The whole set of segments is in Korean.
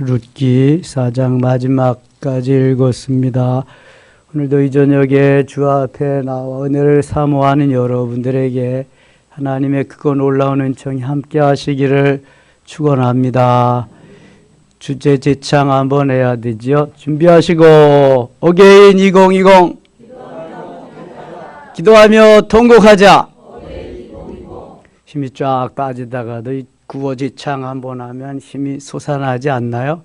룻기 4장 마지막까지 읽었습니다. 오늘도 이 저녁에 주 앞에 나와 은혜를 사모하는 여러분들에게 하나님의 크고 놀라운 은총이 함께 하시기를 축원합니다. 주제 제창 한번 해야 되죠. 준비하시고 어게인 2020 기도하며 통곡하자. 힘이 쫙 빠지다가도 이 구호 제창 한번 하면 힘이 솟아나지 않나요?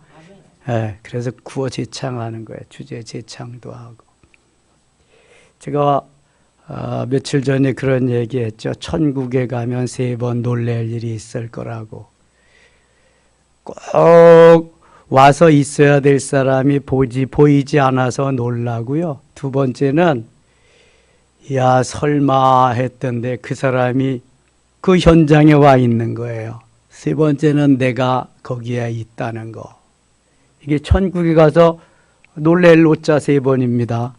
네, 그래서 구호 제창하는 거예요. 주제 제창도 하고. 제가 며칠 전에 그런 얘기했죠. 천국에 가면 3번 놀랄 일이 있을 거라고. 꼭 와서 있어야 될 사람이 보이지 않아서 놀라고요. 두 번째는 야 설마 했던데 그 사람이 그 현장에 와 있는 거예요. 세 번째는 내가 거기에 있다는 거. 이게 천국에 가서 놀랄 오자 3번입니다.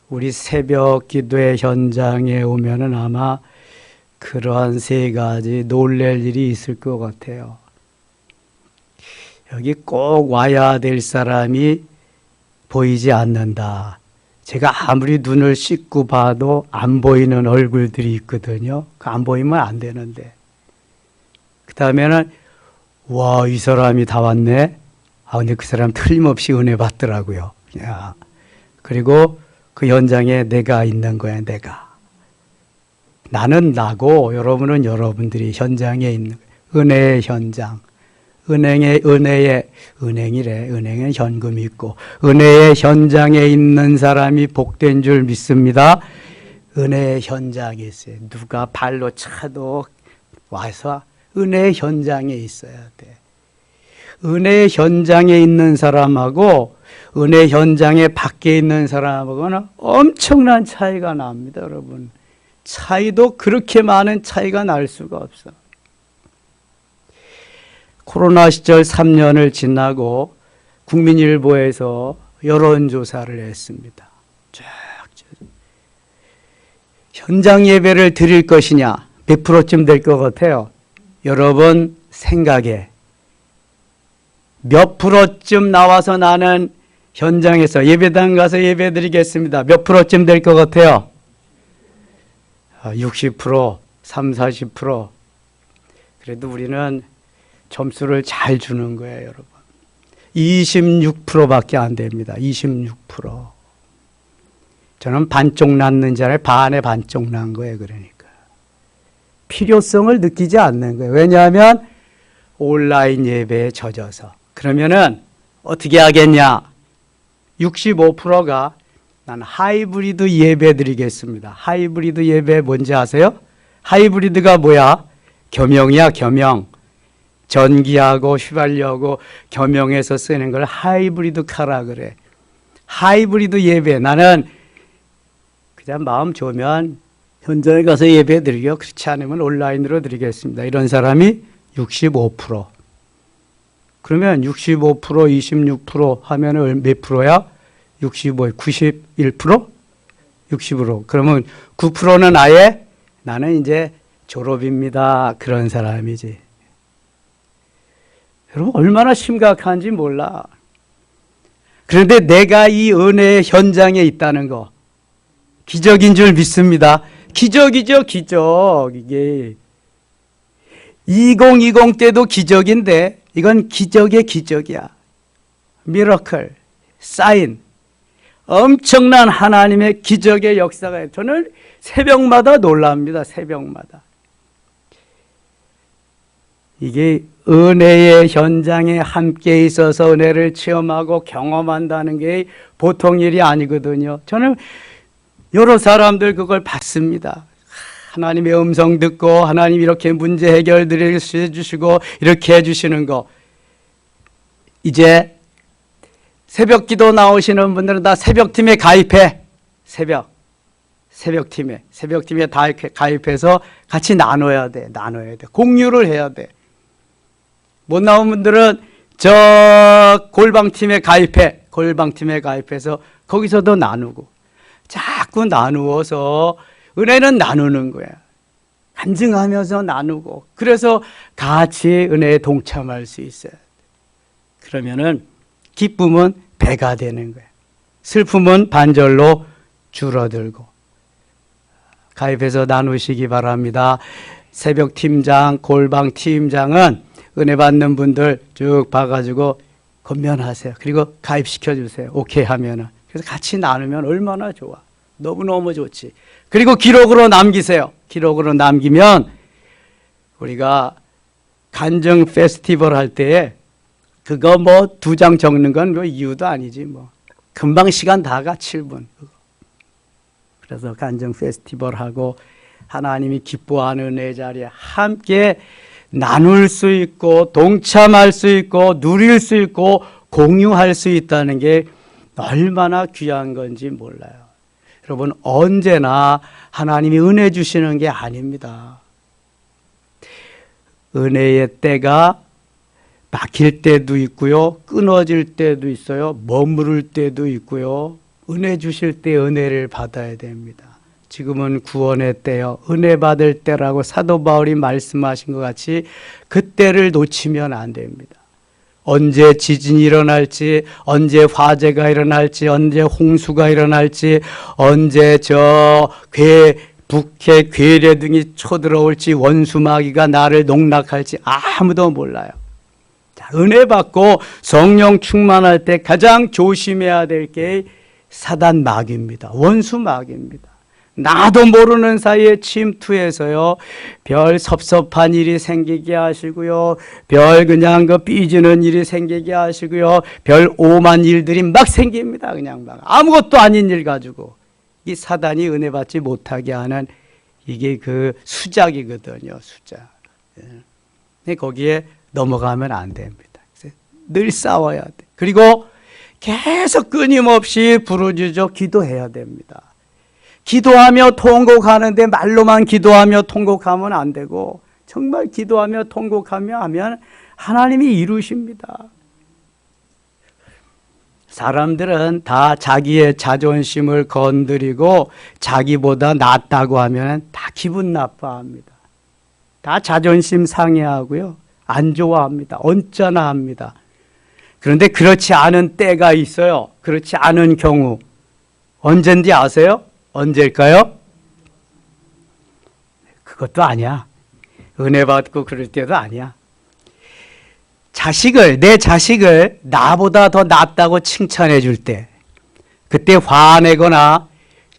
우리 새벽 기도의 현장에 오면은 아마 그러한 3가지 놀랄 일이 있을 것 같아요. 여기 꼭 와야 될 사람이 보이지 않는다. 제가 아무리 눈을 씻고 봐도 안 보이는 얼굴들이 있거든요. 안 보이면 안 되는데. 그 다음에는 와, 이 사람이 다 왔네. 근데 그 사람 틀림없이 은혜 받더라고요. 야. 그리고 그 현장에 내가 있는 거야, 내가. 나는 나고 여러분은 여러분들이 현장에 있는 거예요. 은혜의 현장. 은행이래. 은행엔 현금이 있고 은혜의 현장에 있는 사람이 복된 줄 믿습니다. 은혜의 현장에 있어요. 누가 발로 차도 와서 은혜의 현장에 있어야 돼. 은혜의 현장에 있는 사람하고 은혜 현장에 밖에 있는 사람하고는 엄청난 차이가 납니다, 여러분. 차이도 그렇게 많은 차이가 날 수가 없어. 코로나 시절 3년을 지나고 국민일보에서 여론조사를 했습니다. 쫙 현장 예배를 드릴 것이냐 몇 프로쯤 될 것 같아요? 여러분 생각에 몇 프로쯤 나와서 나는 현장에서 예배당 가서 예배 드리겠습니다. 몇 프로쯤 될 것 같아요? 60%, 30, 40%. 그래도 우리는 점수를 잘 주는 거예요, 여러분. 26%밖에 안 됩니다. 26%. 저는 반쪽 났는 줄 알아요. 반에 반쪽 난 거예요, 그러니까. 필요성을 느끼지 않는 거예요. 왜냐하면 온라인 예배에 젖어서. 그러면은 어떻게 하겠냐? 65%가 난 하이브리드 예배 드리겠습니다. 하이브리드 예배 뭔지 아세요? 하이브리드가 뭐야? 겸용이야, 겸용. 전기하고 휘발유하고 겸용해서 쓰는 걸 하이브리드 카라 그래. 하이브리드 예배. 나는 그냥 마음 좋으면 현장에 가서 예배 드리고 그렇지 않으면 온라인으로 드리겠습니다. 이런 사람이 65%. 그러면 65%, 26% 하면 몇 프로야? 65, 91%? 60%. 그러면 9%는 아예 나는 이제 졸업입니다. 그런 사람이지. 여러분 얼마나 심각한지 몰라. 그런데 내가 이 은혜의 현장에 있다는 거 기적인 줄 믿습니다. 기적이죠, 기적. 이게 2020 때도 기적인데 이건 기적의 기적이야. 미러클, 사인. 엄청난 하나님의 기적의 역사가 저는 새벽마다 놀랍니다. 새벽마다. 이게 은혜의 현장에 함께 있어서 은혜를 체험하고 경험한다는 게 보통 일이 아니거든요. 저는 여러 사람들 그걸 받습니다. 하나님의 음성 듣고 하나님 이렇게 문제 해결들을 해주시고 이렇게 해주시는 거. 이제 새벽 기도 나오시는 분들은 다 새벽팀에 가입해. 새벽팀에 다 가입해서 같이 나눠야 돼. 공유를 해야 돼. 못 나온 분들은 저 골방팀에 가입해서 거기서도 나누고 자꾸 나누어서 은혜는 나누는 거야. 간증하면서 나누고, 그래서 같이 은혜에 동참할 수 있어요. 그러면은 기쁨은 배가 되는 거예요. 슬픔은 반절로 줄어들고. 가입해서 나누시기 바랍니다. 새벽 팀장, 골방 팀장은 은혜 받는 분들 쭉 봐가지고 건면하세요. 그리고 가입시켜 주세요. 오케이 하면은. 그래서 같이 나누면 얼마나 좋아. 너무너무 좋지. 그리고 기록으로 남기세요. 기록으로 남기면 우리가 간증 페스티벌 할 때에 그거 뭐 2장 적는 건 뭐 이유도 아니지 뭐. 금방 시간 다가 7분. 그래서 간증 페스티벌 하고 하나님이 기뻐하는 내 자리에 함께 나눌 수 있고 동참할 수 있고 누릴 수 있고 공유할 수 있다는 게 얼마나 귀한 건지 몰라요. 여러분, 언제나 하나님이 은혜 주시는 게 아닙니다. 은혜의 때가 막힐 때도 있고요, 끊어질 때도 있어요, 머무를 때도 있고요. 은혜 주실 때 은혜를 받아야 됩니다. 지금은 구원의 때요, 은혜 받을 때라고 사도 바울이 말씀하신 것 같이 그때를 놓치면 안 됩니다. 언제 지진이 일어날지, 언제 화재가 일어날지, 언제 홍수가 일어날지, 언제 북해 괴뢰 등이 쳐들어올지, 원수마귀가 나를 농락할지 아무도 몰라요. 자, 은혜 받고 성령 충만할 때 가장 조심해야 될 게 사단 마귀입니다. 원수 마귀입니다. 나도 모르는 사이에 침투해서요, 별 섭섭한 일이 생기게 하시고요, 별 그냥 삐지는 일이 생기게 하시고요, 별 오만 일들이 막 생깁니다. 그냥 막 아무것도 아닌 일 가지고. 이 사단이 은혜 받지 못하게 하는 이게 그 수작이거든요, 수작. 예. 거기에 넘어가면 안 됩니다. 늘 싸워야 돼. 그리고 계속 끊임없이 부르짖어 기도해야 됩니다. 기도하며 통곡하는데 말로만 기도하며 통곡하면 안 되고, 정말 기도하며 통곡하며 하면 하나님이 이루십니다. 사람들은 다 자기의 자존심을 건드리고 자기보다 낫다고 하면 다 기분 나빠합니다. 다 자존심 상해하고요, 안 좋아합니다. 언짢아 합니다. 그런데 그렇지 않은 때가 있어요. 그렇지 않은 경우. 언젠지 아세요? 언제일까요? 그것도 아니야. 은혜 받고 그럴 때도 아니야. 내 자식을 나보다 더 낫다고 칭찬해 줄 때, 그때 화내거나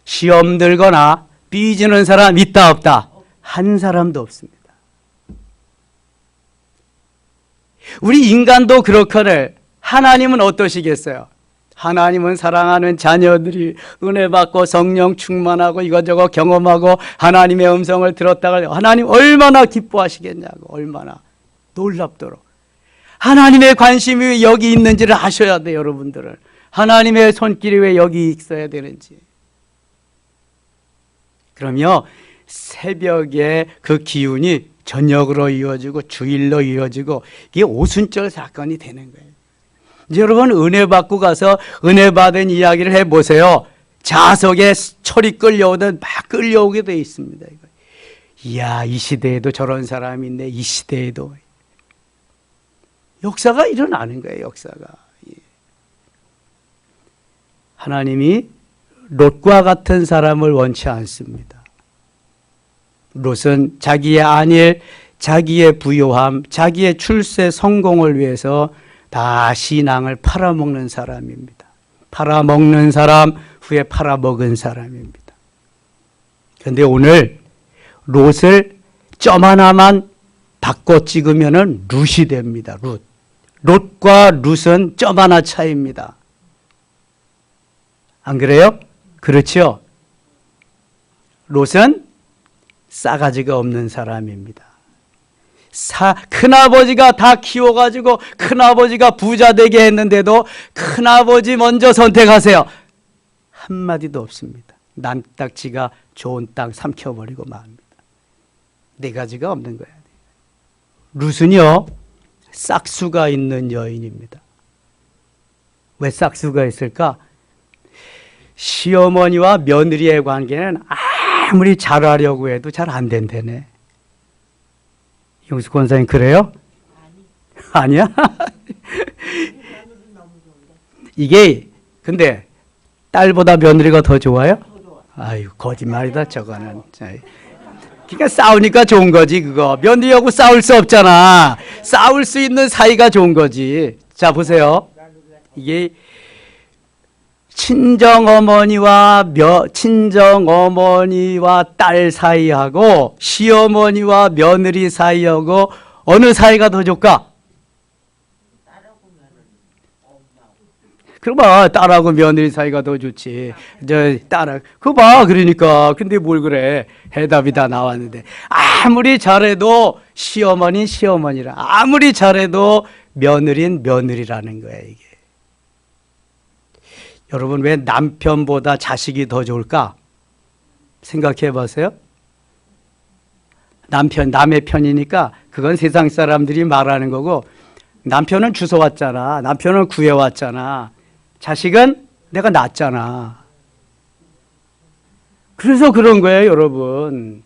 시험 들거나 삐지는 사람 있다 없다? 한 사람도 없습니다. 우리 인간도 그렇거늘 하나님은 어떠시겠어요? 하나님은 사랑하는 자녀들이 은혜 받고 성령 충만하고 이것저것 경험하고 하나님의 음성을 들었다가 하나님 얼마나 기뻐하시겠냐고. 얼마나 놀랍도록. 하나님의 관심이 왜 여기 있는지를 아셔야 돼요, 여러분들은. 하나님의 손길이 왜 여기 있어야 되는지. 그럼요, 새벽에 그 기운이 저녁으로 이어지고 주일로 이어지고 이게 오순절 사건이 되는 거예요. 이제 여러분, 은혜 받고 가서 은혜 받은 이야기를 해보세요. 자석에 철이 끌려오든 막 끌려오게 돼 있습니다. 이야, 이 시대에도 저런 사람이 있네. 이 시대에도. 역사가 일어나는 거예요, 역사가. 하나님이 롯과 같은 사람을 원치 않습니다. 롯은 자기의 안일, 자기의 부요함, 자기의 출세 성공을 위해서 다 신앙을 팔아먹는 사람입니다. 팔아먹는 사람, 후에 팔아먹은 사람입니다. 그런데 오늘 롯을 점 하나만 바꿔 찍으면 룻이 됩니다. 룻. 롯과 룻은 점 하나 차이입니다. 안 그래요? 그렇죠? 롯은 싸가지가 없는 사람입니다. 큰아버지가 다 키워가지고 큰아버지가 부자 되게 했는데도 큰아버지 먼저 선택하세요. 한마디도 없습니다. 난딱지가 좋은 땅 삼켜버리고 맙니다. 네 가지가 없는 거야. 룻은요, 싹수가 있는 여인입니다. 왜 싹수가 있을까? 시어머니와 며느리의 관계는 아무리 잘하려고 해도 잘 안 된다네. 영수 권사님 그래요? 아니야? 이게 근데 딸보다 며느리가 더 좋아요? 아유 거짓말이다 저거는. 그러니까 싸우니까 좋은 거지 그거. 며느리하고 싸울 수 없잖아. 싸울 수 있는 사이가 좋은 거지. 자 보세요. 이게 친정어머니와 딸 사이하고 시어머니와 며느리 사이하고 어느 사이가 더 좋을까? 그거 봐, 딸하고 며느리 사이가 더 좋지. 그거 봐, 그러니까. 근데 뭘 그래. 해답이 다 나왔는데. 아무리 잘해도 시어머니는 시어머니라. 아무리 잘해도 며느리는 며느리라는 거야, 이게. 여러분, 왜 남편보다 자식이 더 좋을까? 생각해 보세요. 남의 편이니까 그건 세상 사람들이 말하는 거고, 남편은 주워왔잖아. 남편은 구해왔잖아. 자식은 내가 낳았잖아. 그래서 그런 거예요, 여러분.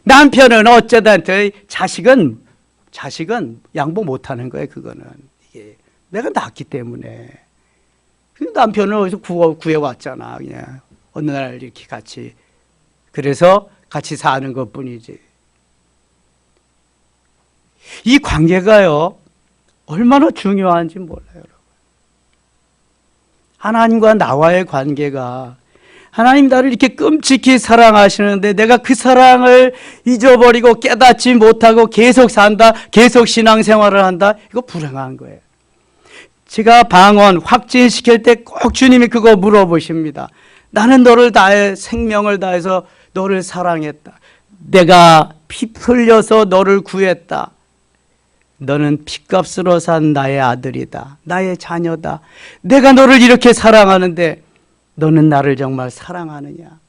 남편은 어쩌다 자식은 양보 못하는 거예요, 그거는. 이게 내가 낳았기 때문에. 남편은 어디서 구해왔잖아, 그냥. 어느 날 이렇게 같이. 그래서 같이 사는 것 뿐이지. 이 관계가요, 얼마나 중요한지 몰라요, 여러분. 하나님과 나와의 관계가, 하나님 나를 이렇게 끔찍히 사랑하시는데 내가 그 사랑을 잊어버리고 깨닫지 못하고 계속 산다, 계속 신앙생활을 한다, 이거 불행한 거예요. 제가 방언 확진시킬 때 꼭 주님이 그거 물어보십니다. 나는 너를 다해 생명을 다해서 너를 사랑했다. 내가 피 흘려서 너를 구했다. 너는 핏값으로 산 나의 아들이다. 나의 자녀다. 내가 너를 이렇게 사랑하는데 너는 나를 정말 사랑하느냐?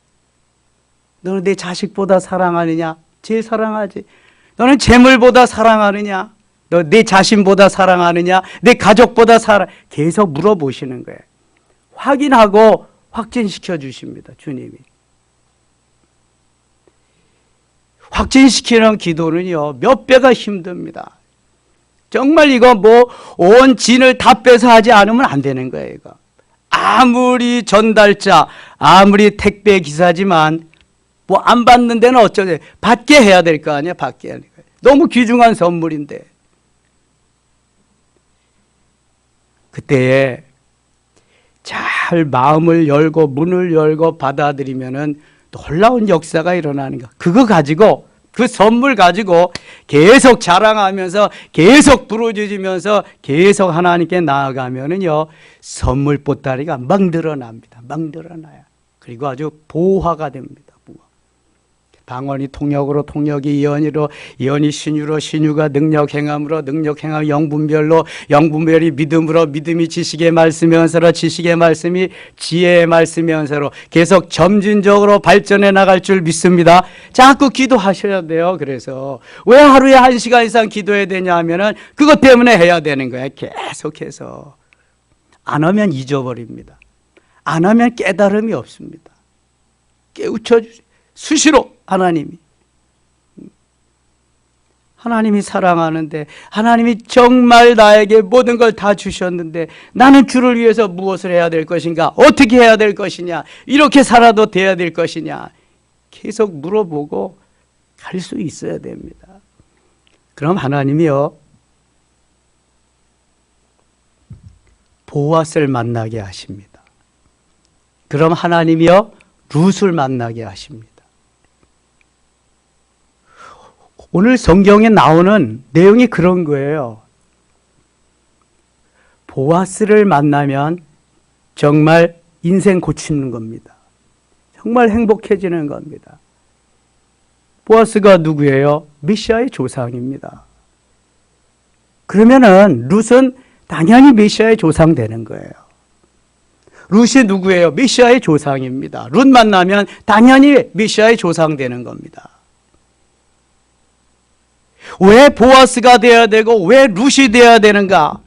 너는 내 자식보다 사랑하느냐? 제일 사랑하지. 너는 재물보다 사랑하느냐? 너 내 자신보다 사랑하느냐? 내 가족보다 계속 물어보시는 거예요. 확인하고 확진시켜 주십니다, 주님이. 확진시키는 기도는요, 몇 배가 힘듭니다. 정말 이거 온 진을 다 빼서 하지 않으면 안 되는 거예요, 이거. 아무리 전달자, 아무리 택배 기사지만, 안 받는 데는 어쩌죠? 받게 해야 될 거 아니야, 받게 하니까. 너무 귀중한 선물인데. 그때에 잘 마음을 열고, 문을 열고 받아들이면은 놀라운 역사가 일어나는 거. 그거 가지고, 그 선물 가지고 계속 자랑하면서 계속 부르짖으면서 계속 하나님께 나아가면은요, 선물 보따리가 막 늘어납니다. 막 늘어나요. 그리고 아주 보화가 됩니다. 방언이 통역으로, 통역이 예언으로, 예언이 신유로, 신유가 능력 행함으로, 능력 행함 영분별로, 영분별이 믿음으로, 믿음이 지식의 말씀의 언서로, 지식의 말씀이 지혜의 말씀의 언서로 계속 점진적으로 발전해 나갈 줄 믿습니다. 자꾸 기도하셔야 돼요. 그래서 왜 하루에 1시간 이상 기도해야 되냐 하면은 그것 때문에 해야 되는 거예요. 계속해서. 안 하면 잊어버립니다. 안 하면 깨달음이 없습니다. 깨우쳐 주세요. 수시로 하나님이 사랑하는데, 하나님이 정말 나에게 모든 걸 다 주셨는데 나는 주를 위해서 무엇을 해야 될 것인가? 어떻게 해야 될 것이냐? 이렇게 살아도 돼야 될 것이냐? 계속 물어보고 갈 수 있어야 됩니다. 그럼 하나님이요, 보아스를 만나게 하십니다. 그럼 하나님이요, 룻을 만나게 하십니다. 오늘 성경에 나오는 내용이 그런 거예요. 보아스를 만나면 정말 인생 고치는 겁니다. 정말 행복해지는 겁니다. 보아스가 누구예요? 메시아의 조상입니다. 그러면은 룻은 당연히 메시아의 조상 되는 거예요. 룻이 누구예요? 메시아의 조상입니다. 룻 만나면 당연히 메시아의 조상 되는 겁니다. 왜 보아스가 돼야 되고 왜 룻이 돼야 되는가?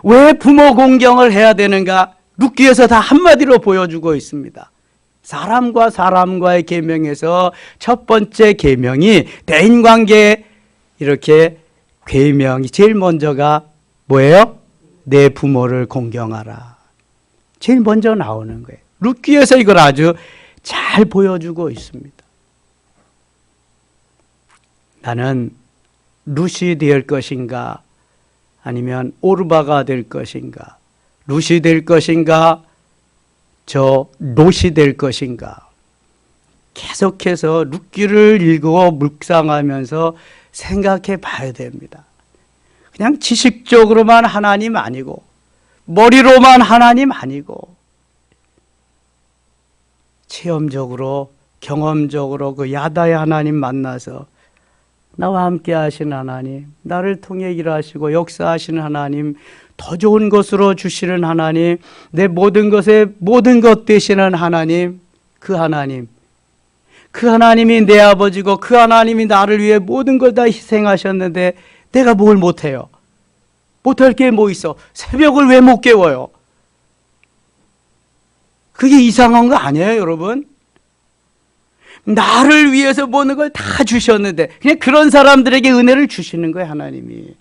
왜 부모 공경을 해야 되는가? 룻기에서 다 한마디로 보여주고 있습니다. 사람과 사람과의 계명에서 첫 번째 계명이 대인관계 이렇게 계명이 제일 먼저가 뭐예요? 내 부모를 공경하라. 제일 먼저 나오는 거예요. 룻기에서 이걸 아주 잘 보여주고 있습니다. 나는 룻이 될 것인가 아니면 오르바가 될 것인가, 룻이 될 것인가 저 롯이 될 것인가. 계속해서 룻기를 읽고 묵상하면서 생각해 봐야 됩니다. 그냥 지식적으로만 하나님 아니고 머리로만 하나님 아니고 체험적으로 경험적으로 그 야다의 하나님 만나서 나와 함께 하신 하나님, 나를 통해 일하시고 역사하시는 하나님, 더 좋은 것으로 주시는 하나님, 내 모든 것에 모든 것 되시는 하나님, 그 하나님이 내 아버지고 그 하나님이 나를 위해 모든 걸 다 희생하셨는데 내가 뭘 못해요? 못할 게 뭐 있어? 새벽을 왜 못 깨워요? 그게 이상한 거 아니에요, 여러분? 나를 위해서 모든 걸 다 주셨는데 그냥 그런 사람들에게 은혜를 주시는 거예요, 하나님이.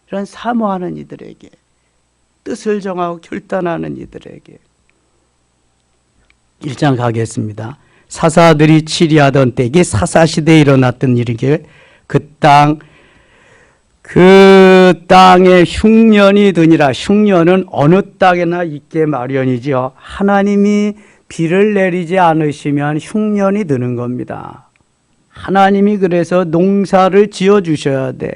이런 사모하는 이들에게, 뜻을 정하고 결단하는 이들에게. 1장 가겠습니다. 사사들이 치리하던 때, 이게 사사시대에 일어났던 일이게, 그 땅에 흉년이 드니라. 흉년은 어느 땅에나 있게 마련이지요. 하나님이 비를 내리지 않으시면 흉년이 드는 겁니다. 하나님이 그래서 농사를 지어 주셔야 돼.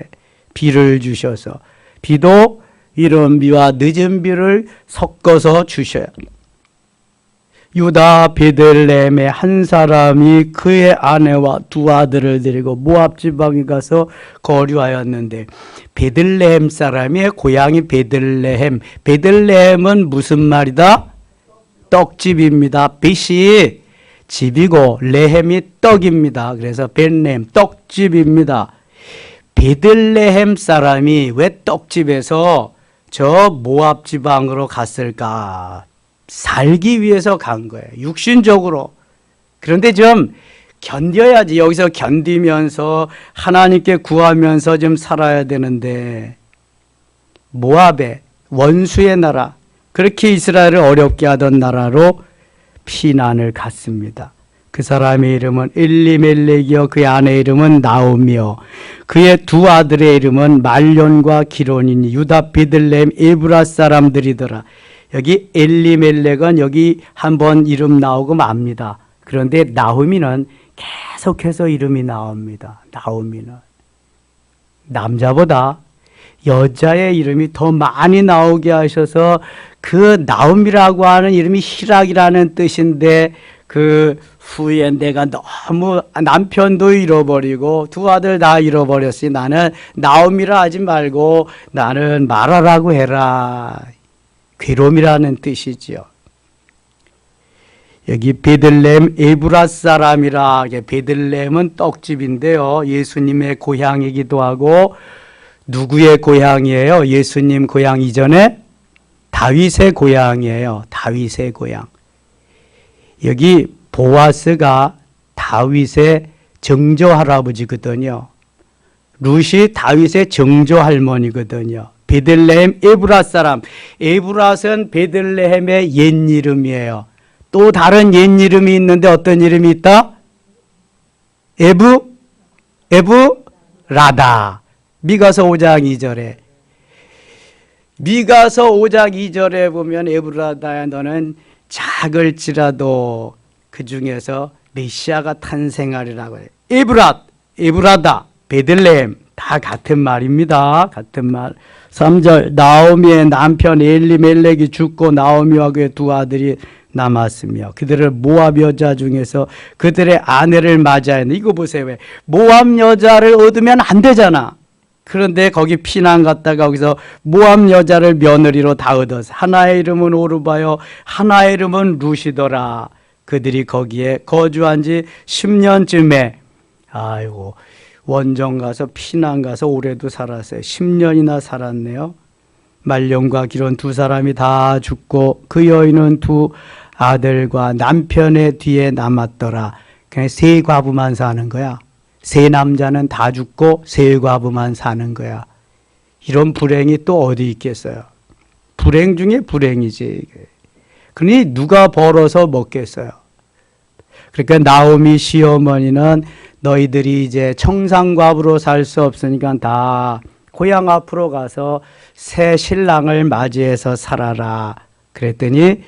비를 주셔서. 비도 이른 비와 늦은 비를 섞어서 주셔야 돼. 유다 베들레헴의 한 사람이 그의 아내와 두 아들을 데리고 모압 지방에 가서 거류하였는데, 베들레헴 사람의 고향이 베들레헴. 베들레헴은 무슨 말이다? 떡집입니다. 벳이 집이고 레헴이 떡입니다. 그래서 벳레헴 떡집입니다. 베들레헴 사람이 왜 떡집에서 저 모압 지방으로 갔을까? 살기 위해서 간 거예요. 육신적으로. 그런데 좀 견뎌야지. 여기서 견디면서 하나님께 구하면서 좀 살아야 되는데, 모압의 원수의 나라, 그렇게 이스라엘을 어렵게 하던 나라로 피난을 갔습니다. 그 사람의 이름은 엘리멜렉이요, 그의 아내의 이름은 나오미요, 그의 두 아들의 이름은 말론과 기론이니 유다 베들레헴 에브라 사람들이더라. 여기 엘리멜렉은 여기 한번 이름 나오고 맙니다. 그런데 나오미는 계속해서 이름이 나옵니다. 나오미는 남자보다 여자의 이름이 더 많이 나오게 하셔서 그 나오미라고 하는 이름이 희락이라는 뜻인데, 그 후에 내가 너무 남편도 잃어버리고 두 아들 다 잃어버렸으니 나는 나오미라 하지 말고 나는 마라라고 해라. 괴로움이라는 뜻이지요. 여기 베들레헴 에브라 사람이라. 베들레헴은 떡집인데요, 예수님의 고향이기도 하고, 누구의 고향이에요? 예수님 고향 이전에 다윗의 고향이에요. 다윗의 고향. 여기 보아스가 다윗의 정조 할아버지거든요. 룻이 다윗의 정조 할머니거든요. 베들레헴 에브라 사람. 에브라는 베들레헴의 옛 이름이에요. 또 다른 옛 이름이 있는데 어떤 이름이 있다? 에브라다. 미가서 5장 2절에. 미가서 5장 2절에 보면 에브라다야 너는 작을지라도 그 중에서 메시아가 탄생하리라고 해요. 에브라다, 베들레헴 다 같은 말입니다. 같은 말. 3절 나오미의 남편 엘리멜렉이 죽고 나오미와 그의 두 아들이 남았으며 그들을 모압 여자 중에서 그들의 아내를 맞이하였는데, 이거 보세요. 왜 모압 여자를 얻으면 안 되잖아. 그런데 거기 피난 갔다가 거기서 모압 여자를 며느리로 다 얻어서 하나의 이름은 오르바요, 하나의 이름은 룻이더라. 그들이 거기에 거주한 지 10년쯤에 아이고 원정 가서 피난 가서 올해도 살았어요. 10년이나 살았네요. 말론과 기론 두 사람이 다 죽고 그 여인은 두 아들과 남편의 뒤에 남았더라. 그냥 세 과부만 사는 거야. 세 남자는 다 죽고 세 과부만 사는 거야. 이런 불행이 또 어디 있겠어요? 불행 중에 불행이지. 그러니 누가 벌어서 먹겠어요? 그러니까 나오미 시어머니는 너희들이 이제 청산과부로 살 수 없으니까 다 고향 앞으로 가서 새 신랑을 맞이해서 살아라. 그랬더니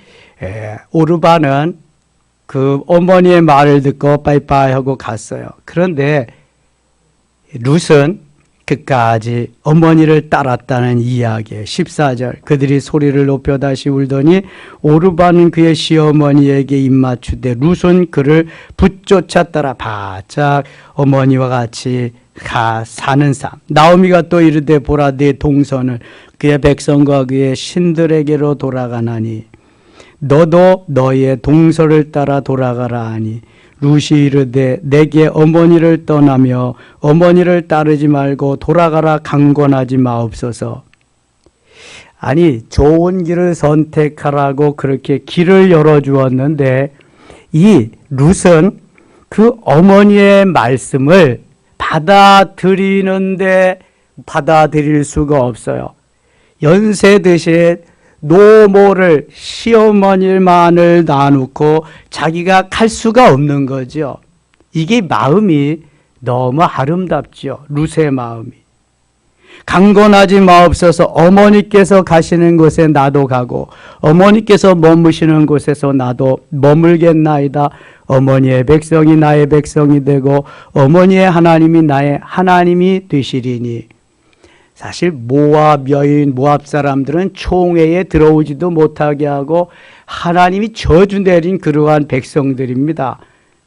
오르바는 그 어머니의 말을 듣고 빠이빠이 하고 갔어요. 그런데 룻은 끝까지 어머니를 따랐다는 이야기에 14절 그들이 소리를 높여 다시 울더니 오르바는 그의 시어머니에게 입맞추되 룻은 그를 붙쫓아 따라 바짝 어머니와 같이 사는 삶. 나오미가 또 이르되 보라 네 동선을 그의 백성과 그의 신들에게로 돌아가나니 너도 너의 동서를 따라 돌아가라 하니 룻이 이르되 내게 어머니를 떠나며 어머니를 따르지 말고 돌아가라 강권하지 마옵소서. 아니 좋은 길을 선택하라고 그렇게 길을 열어주었는데 이 룻은 그 어머니의 말씀을 받아들일 수가 없어요. 연세 드신 노모를 시어머니만을 놔놓고 자기가 갈 수가 없는 거죠. 이게 마음이 너무 아름답죠. 룻의 마음이. 강권하지 마옵소서. 어머니께서 가시는 곳에 나도 가고 어머니께서 머무시는 곳에서 나도 머물겠나이다. 어머니의 백성이 나의 백성이 되고 어머니의 하나님이 나의 하나님이 되시리니. 사실 모압 여인 모압 사람들은 총회에 들어오지도 못하게 하고 하나님이 저주 내린 그러한 백성들입니다.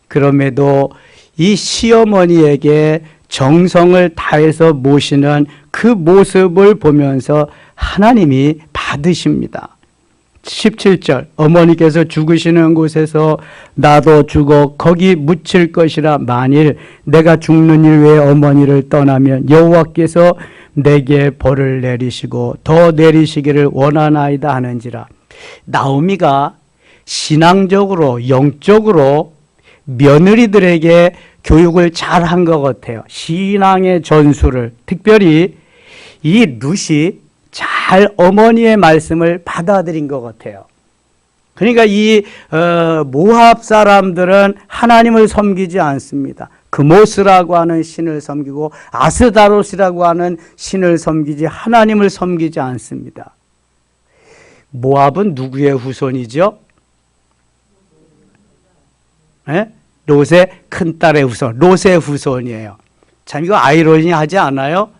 그럼에도 이 시어머니에게 정성을 다해서 모시는 그 모습을 보면서 하나님이 받으십니다. 17절 어머니께서 죽으시는 곳에서 나도 죽어 거기 묻힐 것이라. 만일 내가 죽는 일 외에 어머니를 떠나면 여호와께서 내게 벌을 내리시고 더 내리시기를 원하나이다 하는지라. 나오미가 신앙적으로 영적으로 며느리들에게 교육을 잘한 것 같아요. 신앙의 전수를. 특별히 이 룻이 잘 어머니의 말씀을 받아들인 것 같아요. 그러니까 이 모압 사람들은 하나님을 섬기지 않습니다. 그모스라고 하는 신을 섬기고 아스다롯이라고 하는 신을 섬기지 하나님을 섬기지 않습니다. 모압은 누구의 후손이죠? 네? 롯의 큰딸의 후손, 롯의 후손이에요. 참 이거 아이러니하지 않아요?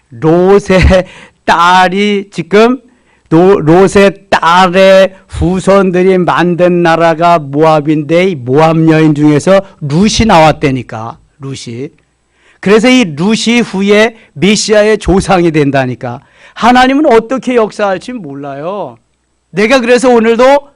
롯의 딸이 지금 롯의 딸의 후손들이 만든 나라가 모압인데 이 모압 여인 중에서 룻이 나왔다니까. 룻이. 그래서 이 룻이 후에 메시아의 조상이 된다니까. 하나님은 어떻게 역사할지 몰라요. 내가 그래서 오늘도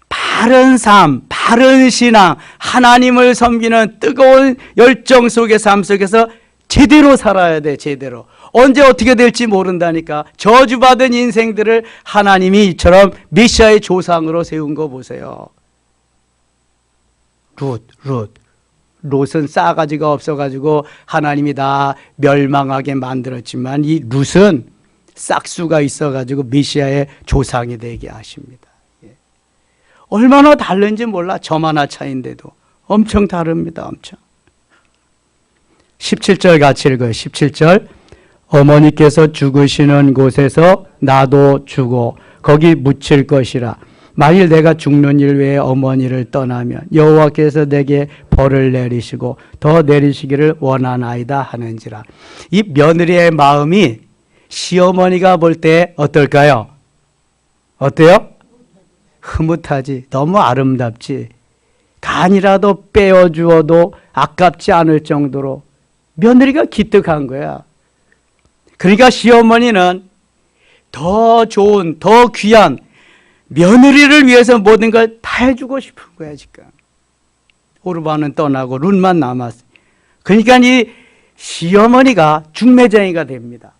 바른 삶, 바른 신앙, 하나님을 섬기는 뜨거운 열정 속의 삶 속에서 제대로 살아야 돼. 제대로. 언제 어떻게 될지 모른다니까. 저주받은 인생들을 하나님이 이처럼 메시아의 조상으로 세운 거 보세요. 롯은 싸가지가 없어가지고 하나님이 다 멸망하게 만들었지만 이 룻은 싹수가 있어가지고 메시아의 조상이 되게 하십니다. 얼마나 다른지 몰라. 점 하나 차인데도 엄청 다릅니다. 엄청. 17절 같이 읽어요. 17절 어머니께서 죽으시는 곳에서 나도 죽어 거기 묻힐 것이라. 만일 내가 죽는 일 외에 어머니를 떠나면 여호와께서 내게 벌을 내리시고 더 내리시기를 원하나이다 하는지라. 이 며느리의 마음이 시어머니가 볼 때 어떨까요? 어때요? 흐뭇하지. 너무 아름답지. 간이라도 빼어주어도 아깝지 않을 정도로 며느리가 기특한 거야. 그러니까 시어머니는 더 좋은, 더 귀한 며느리를 위해서 모든 걸 다 해주고 싶은 거야, 지금. 오르바는 떠나고 룻만 남았어. 그러니까 이 시어머니가 중매쟁이가 됩니다.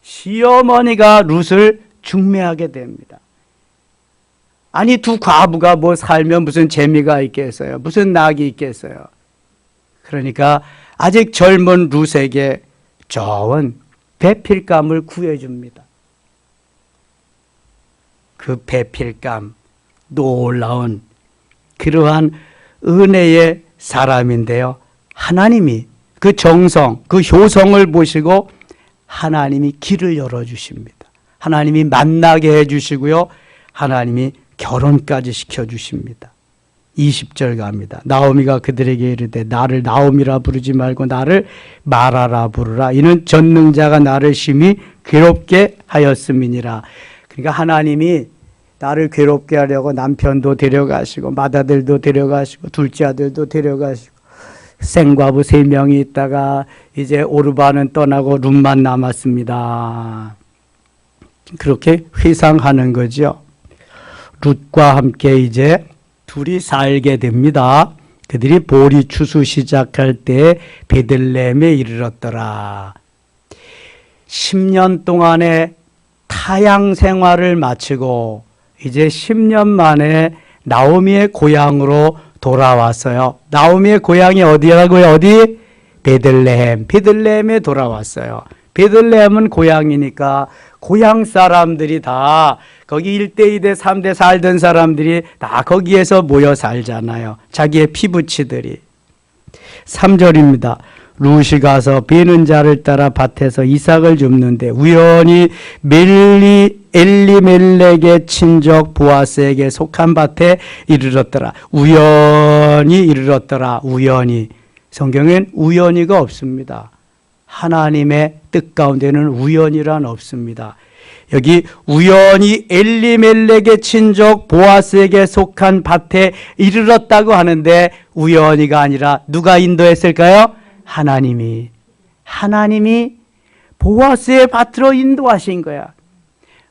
시어머니가 룻을 중매하게 됩니다. 아니 두 과부가 뭐 살면 무슨 재미가 있겠어요? 무슨 낙이 있겠어요? 그러니까 아직 젊은 룻에게 좋은 배필감을 구해줍니다. 그 배필감, 놀라운 그러한 은혜의 사람인데요. 하나님이 그 정성, 그 효성을 보시고 하나님이 길을 열어주십니다. 하나님이 만나게 해주시고요. 하나님이 결혼까지 시켜주십니다. 20절 갑니다. 나오미가 그들에게 이르되 나를 나오미라 부르지 말고 나를 마라라 부르라. 이는 전능자가 나를 심히 괴롭게 하였음이니라. 그러니까 하나님이 나를 괴롭게 하려고 남편도 데려가시고 맏아들도 데려가시고 둘째 아들도 데려가시고 생과부 3명이 있다가 이제 오르바는 떠나고 룻만 남았습니다. 그렇게 회상하는 거죠. 룻과 함께 이제 둘이 살게 됩니다. 그들이 보리 추수 시작할 때 베들레헴에 이르렀더라. 10년 동안의 타향 생활을 마치고 이제 10년 만에 나오미의 고향으로 돌아왔어요. 나오미의 고향이 어디라고요? 어디? 베들레헴. 베들레헴에 돌아왔어요. 베들레헴은 고향이니까 고향 사람들이 다 거기 1대, 2대, 3대 살던 사람들이 다 거기에서 모여 살잖아요. 자기의 피부치들이. 3절입니다. 룻이 가서 비는 자를 따라 밭에서 이삭을 줍는데 우연히 엘리멜렉의 친족 보아스에게 속한 밭에 이르렀더라. 우연히 이르렀더라. 우연히. 성경엔 우연히가 없습니다. 하나님의 뜻 가운데는 우연이란 없습니다. 여기 우연히 엘리멜렉의 친족 보아스에게 속한 밭에 이르렀다고 하는데 우연히가 아니라 누가 인도했을까요? 하나님이 보아스의 밭으로 인도하신 거야.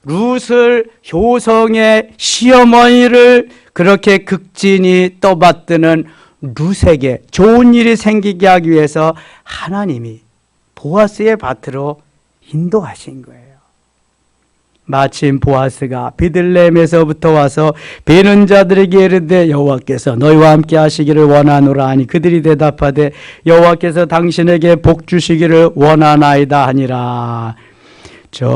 룻을 효성의 시어머니를 그렇게 극진히 떠받드는 룻에게 좋은 일이 생기게 하기 위해서 하나님이 보아스의 밭으로 인도하신 거예요. 마침 보아스가 베들레헴에서부터 와서 베는 자들에게 이르되 여호와께서 너희와 함께 하시기를 원하노라 하니 그들이 대답하되 여호와께서 당신에게 복 주시기를 원하나이다 하니라. 저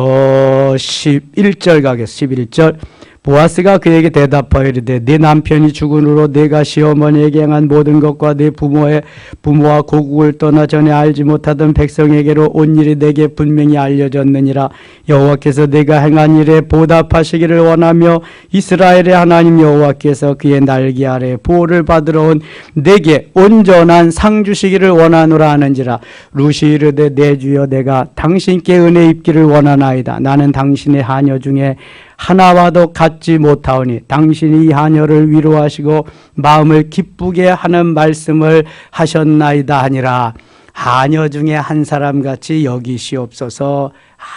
11절 가겠습니다. 11절. 보아스가 그에게 대답하여 이르되 네 남편이 죽은 후로 내가 시어머니에게 행한 모든 것과 네 부모와 고국을 떠나 전에 알지 못하던 백성에게로 온 일이 내게 분명히 알려졌느니라. 여호와께서 내가 행한 일에 보답하시기를 원하며 이스라엘의 하나님 여호와께서 그의 날개 아래 보호를 받으러 온 내게 온전한 상 주시기를 원하노라 하는지라. 룻이 이르되 내 주여 내가 당신께 은혜 입기를 원하나이다. 나는 당신의 하녀 중에 하나와도 같지 못하오니 당신이 이 하녀를 위로하시고 마음을 기쁘게 하는 말씀을 하셨나이다 하니라. 하녀 중에 한 사람같이 여기시옵소서.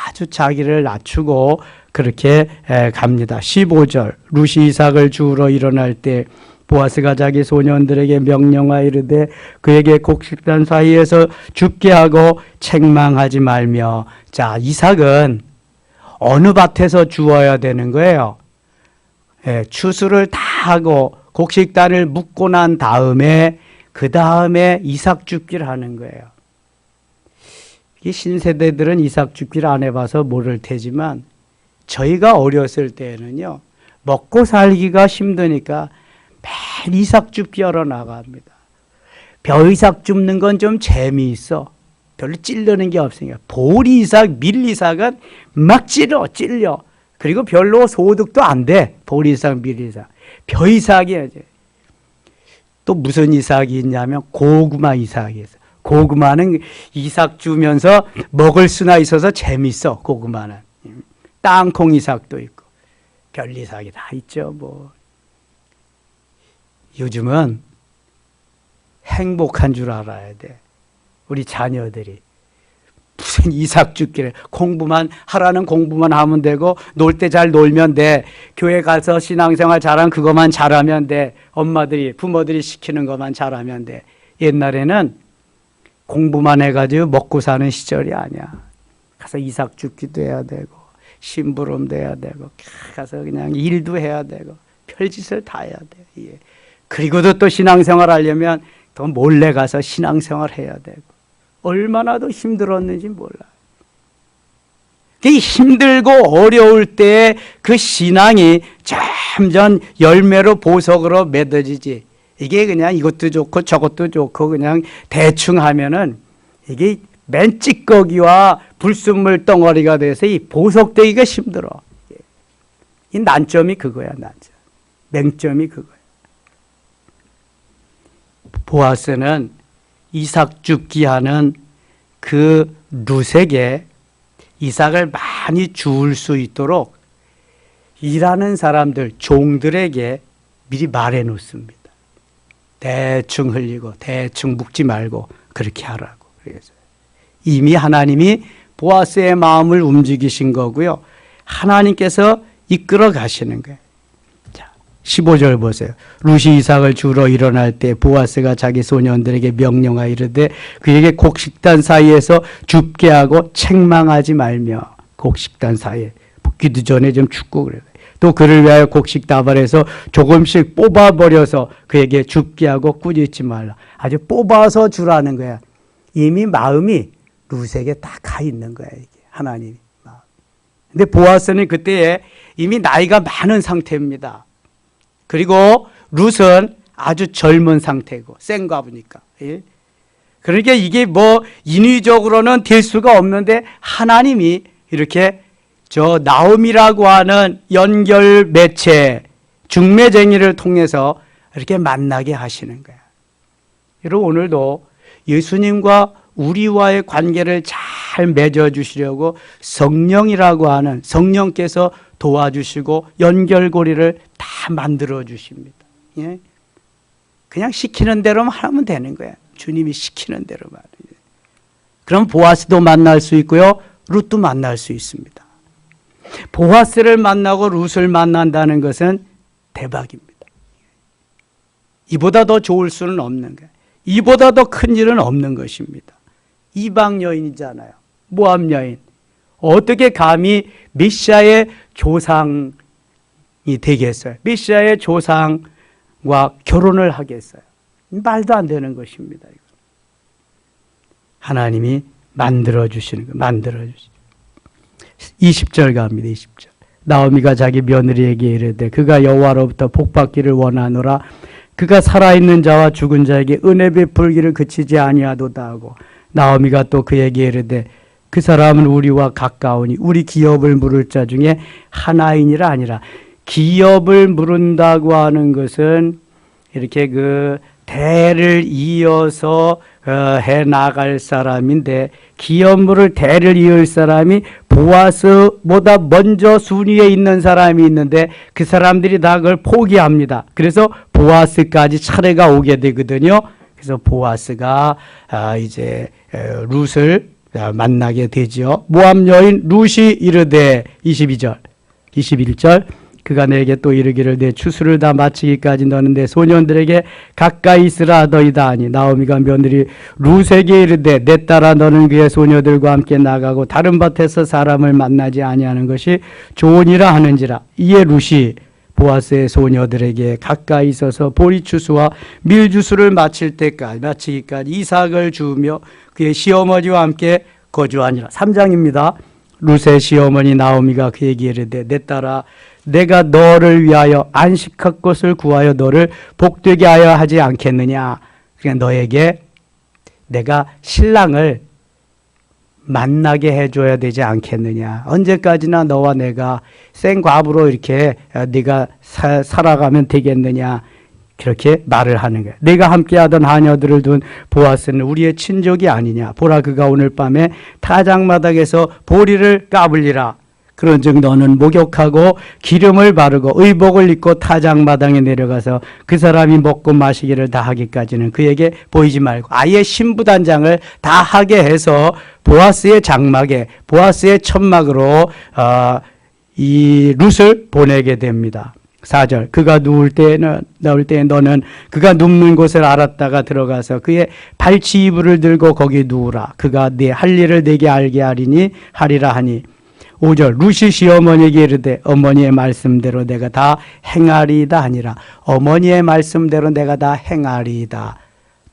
아주 자기를 낮추고 그렇게 갑니다. 15절. 룻이 이삭을 주우러 일어날 때 보아스가 자기 소년들에게 명령하여 이르되 그에게 곡식단 사이에서 죽게 하고 책망하지 말며. 자, 이삭은 어느 밭에서 주어야 되는 거예요? 추수를 다 하고 곡식단을 묶고 난 다음에 그 다음에 이삭 줍기를 하는 거예요. 이 신세대들은 이삭 줍기를 안 해봐서 모를 테지만 저희가 어렸을 때는요 먹고 살기가 힘드니까 매일 이삭 줍기 하러 나갑니다. 벼이삭 줍는 건 좀 재미있어. 별로 찔르는 게 없으니까. 보리 이삭, 밀 이삭은 막 찔려. 그리고 별로 소득도 안 돼. 보리 이삭, 밀 이삭. 벼 이삭이에요. 또 무슨 이삭이 있냐면 고구마 이삭이 있어요. 고구마는 이삭 주면서 먹을 수나 있어서 재밌어. 고구마는. 땅콩 이삭도 있고 별 이삭이 다 있죠. 뭐 요즘은 행복한 줄 알아야 돼. 우리 자녀들이 무슨 이삭 줍기를 공부만 하라는 공부만 하면 되고 놀 때 잘 놀면 돼. 교회 가서 신앙생활 잘하면 그것만 잘하면 돼. 부모들이 시키는 것만 잘하면 돼. 옛날에는 공부만 해가지고 먹고 사는 시절이 아니야. 가서 이삭 줍기도 해야 되고 심부름도 해야 되고 가서 그냥 일도 해야 되고 별짓을 다 해야 돼. 예. 그리고도 또 신앙생활 하려면 또 몰래 가서 신앙생활 해야 되고 얼마나 더 힘들었는지 몰라요. 힘들고 어려울 때 그 신앙이 점점 열매로 보석으로 맺어지지. 이게 그냥 이것도 좋고 저것도 좋고 그냥 대충 하면은 이게 맨 찌꺼기와 불순물 덩어리가 돼서 이 보석되기가 힘들어. 이 난점이 그거야, 난점. 맹점이 그거야. 보아스는 이삭 죽기 하는 그 룻에게 이삭을 많이 주울 수 있도록 일하는 사람들, 종들에게 미리 말해 놓습니다. 대충 흘리고 대충 묵지 말고 그렇게 하라고. 그래서 이미 하나님이 보아스의 마음을 움직이신 거고요. 하나님께서 이끌어 가시는 거예요. 자, 15절 보세요. 룻이 이삭을 주러 일어날 때 보아스가 자기 소년들에게 명령하여 이르되 그에게 곡식단 사이에서 줍게 하고 책망하지 말며. 곡식단 사이에 붓기도 전에 좀 춥고 그래요. 또 그를 위하여 곡식 다발에서 조금씩 뽑아버려서 그에게 줍게 하고 꾸짖지 말라. 아주 뽑아서 주라는 거야. 이미 마음이 룻에게 다 가 있는 거야, 이게 하나님이. 근데 보아스는 그때에 이미 나이가 많은 상태입니다. 그리고 룻은 아주 젊은 상태고 생과부니까. 그러니까 이게 뭐 인위적으로는 될 수가 없는데 하나님이 이렇게 저 나옴이라고 하는 연결 매체 중매쟁이를 통해서 이렇게 만나게 하시는 거야. 여러분 오늘도 예수님과 우리와의 관계를 잘 맺어주시려고 성령이라고 하는 성령께서 도와주시고 연결고리를 다 만들어 주십니다. 예? 그냥 시키는 대로만 하면 되는 거야. 주님이 시키는 대로만. 그럼 보아스도 만날 수 있고요. 룻도 만날 수 있습니다. 보아스를 만나고 룻을 만난다는 것은 대박입니다. 이보다 더 좋을 수는 없는 거예요. 이보다 더 큰 일은 없는 것입니다. 이방 여인이잖아요. 모압 여인. 어떻게 감히 메시아의 조상이 되겠어요? 메시아의 조상과 결혼을 하겠어요? 말도 안 되는 것입니다. 하나님이 만들어주시는 거예요. 만들어주시죠. 20절 갑니다. 20절. 나오미가 자기 며느리에게 이르되 그가 여호와로부터 복받기를 원하노라. 그가 살아있는 자와 죽은 자에게 은혜 베풀기를 그치지 아니하도다 하고 나오미가 또 그에게 이르되 그 사람은 우리와 가까우니 우리 기업을 물을 자 중에 하나이니라 아니라. 기업을 물은다고 하는 것은 이렇게 그 대를 이어서 해 나갈 사람인데 기업물을 대를 이을 사람이 보아스보다 먼저 순위에 있는 사람이 있는데 그 사람들이 다 그걸 포기합니다. 그래서 보아스까지 차례가 오게 되거든요. 그래서 보아스가 이제 룻을 만나게 되죠. 모압 여인 룻이 이르되 22절 21절 그가 내게 또 이르기를 내 추수를 다 마치기까지 너는 내 소년들에게 가까이 있으라 하더이다 하니 나오미가 며느리 룻에게 이르되 내 딸아 너는 그의 소녀들과 함께 나가고 다른 밭에서 사람을 만나지 아니하는 것이 좋으니라 하는지라. 이에 룻이 보아스의 소녀들에게 가까이 있어서 보리추수와 밀주수를 마치기까지 이삭을 주며 그의 시어머니와 함께 거주하니라. 3장입니다. 룻의 시어머니 나오미가 그에게 이르되 내 딸아 내가 너를 위하여 안식할 곳을 구하여 너를 복되게 하여 하지 않겠느냐. 그러니까 너에게 내가 신랑을 만나게 해줘야 되지 않겠느냐. 언제까지나 너와 내가 생과부로 이렇게 네가 살아가면 되겠느냐. 그렇게 말을 하는 거야. 내가 함께하던 하녀들을 둔 보아스는 우리의 친족이 아니냐. 보라 그가 오늘 밤에 타작마당에서 보리를 까불리라. 그런즉 너는 목욕하고 기름을 바르고 의복을 입고 타작마당에 내려가서 그 사람이 먹고 마시기를 다 하기까지는 그에게 보이지 말고 아예 신부단장을 다 하게 해서 보아스의 장막에 보아스의 천막으로 이 룻을 보내게 됩니다. 4절 그가 누울 때 너는 그가 눕는 곳을 알았다가 들어가서 그의 발치 이불을 들고 거기 누우라. 그가 네 할 일을 내게 알게 하리라 하니 5절 룻이 시어머니에게 이르되 어머니의 말씀대로 내가 다 행하리이다 하니라. 어머니의 말씀대로 내가 다 행하리이다.